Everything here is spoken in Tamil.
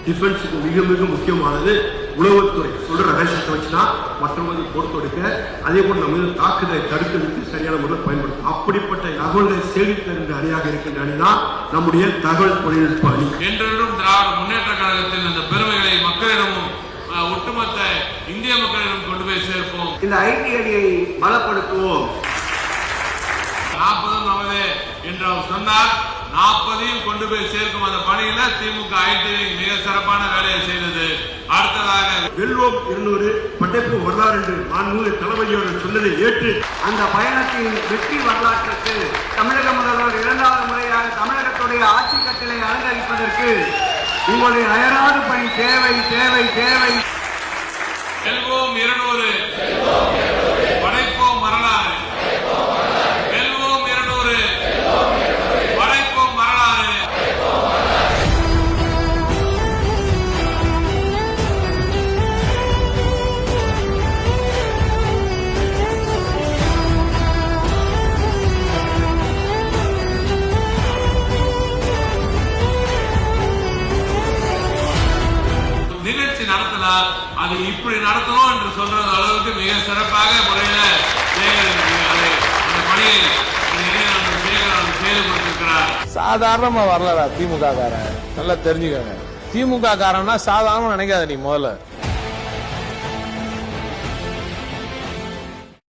டிஃபென்ஸுக்கு மிக மிக முக்கியமானது உளவுத்துறை சொல்ற ரகசியத்தை வச்சுதான் மற்றவங்க பொறுத்து எடுக்க, அதே போல நம்ம தாக்குதலை தடுக்கிறதுக்கு சரியான முறையில் பயன்படுத்தும். அப்படிப்பட்ட தகவல்களை சேமித்த அணியாக இருக்கின்ற அணிதான் நம்முடைய தகவல் தொழில்நுட்ப அணி. என்றென்றும் திராவிட முன்னேற்ற கழகத்தின் அந்த பெருமைகளை மக்களிடமும் ஒட்டுமொத்த இந்திய மக்களிடம் கொண்டு போய் சேர்ப்போம். இந்த ஐடி அணியை பலப்படுத்துவோம். 40 நமது என்று அவர் சொன்னார். 40ஐயும் கொண்டு போய் சேர்க்கும் அந்த பணியில திமுக ஐடி மிக சிறப்பான வேலையை செய்தது. அடுத்ததாக வெல்வோம் 200 படைப்பு வரலாறு என்று மாண்புமிகு தளபதியோடு சொன்னதை ஏற்று அந்த பயணத்தின் வெற்றி வரலாற்றுக்கு தமிழக முதல்வர் 2வது முறையாக தமிழகத்துடைய ஆட்சி கட்டளை அலங்கரிப்பதற்கு உங்களுடைய அயராது பணி தேவை தேவை தேவை. வெல்வோம் 200 படைப்போம் வரலாறு. வெல்வோம் 200 படைப்போம் வரலாறு. நிகழ்ச்சி நடத்தலாம், அது இப்படி நடத்தணும் என்று சொல்றது அளவுக்கு மிக சிறப்பாக முறையில அந்த பணியை செய்து கொடுத்திருக்கிறார். சாதாரணமா வரலடா திமுக காரன், நல்லா தெரிஞ்சுக்கங்க. திமுக காரன்னா சாதாரணமா நினைக்காத நீ முதல்ல.